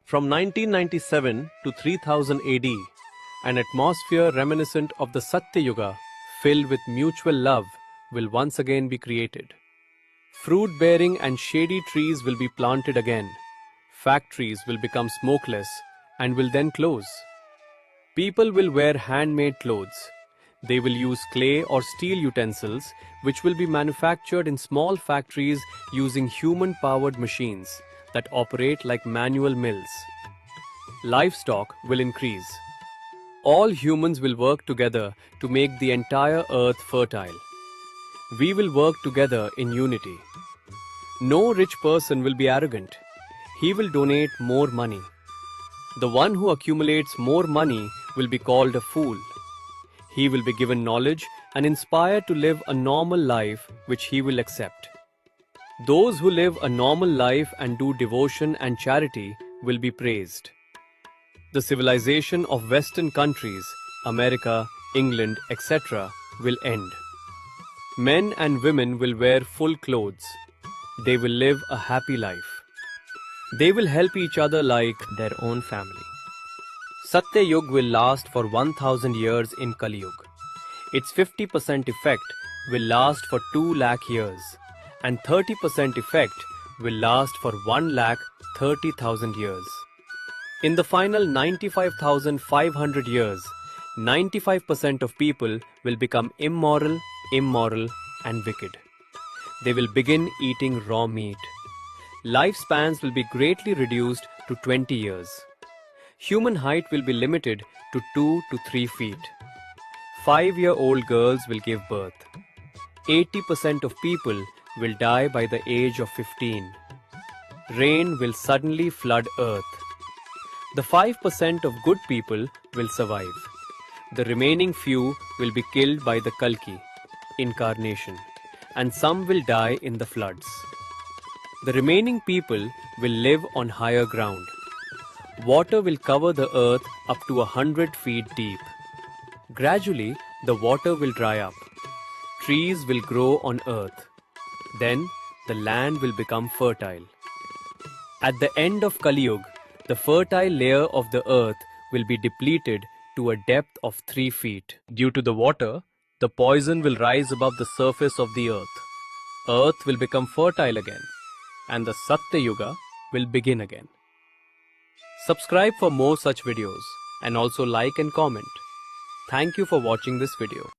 From 1997 to 3000 AD, an atmosphere reminiscent of the Satyayuga, filled with mutual love, will once again be created. Fruit-bearing and shady trees will be planted again. Factories will become smokeless and will then close. People will wear handmade clothes. They will use clay or steel utensils which will be manufactured in small factories using human-powered machines that operate like manual mills. Livestock will increase. All humans will work together to make the entire earth fertile. We will work together in unity. No rich person will be arrogant. He will donate more money. The one who accumulates more money will be called a fool. He will be given knowledge and inspired to live a normal life which he will accept. Those who live a normal life and do devotion and charity will be praised. The civilization of Western countries, America, England, etc., will end. Men and women will wear full clothes. They will live a happy life. They will help each other like their own family. Satyayuga will last for 1000 years in Kaliyuga. Its 50% effect will last for 2 lakh years, and 30% effect will last for 1,30,000 years. In the final 95,500 years, 95% of people will become immoral, and wicked. They will begin eating raw meat. Lifespans will be greatly reduced to 20 years. Human height will be limited to 2 to 3 feet. 5-year-old girls will give birth. 80% of people will die by the age of 15. Rain will suddenly flood earth. The 5% of good people will survive. The remaining few will be killed by the Kalki, incarnation, and some will die in the floods. The remaining people will live on higher ground. Water will cover the earth up to 100 feet deep. Gradually, the water will dry up. Trees will grow on earth. Then, the land will become fertile. At the end of Kaliyuga, the fertile layer of the earth will be depleted to a depth of 3 feet. Due to the water, the poison will rise above the surface of the earth. Earth will become fertile again, and the Satyayuga will begin again. Subscribe for more such videos and also like and comment. Thank you for watching this video.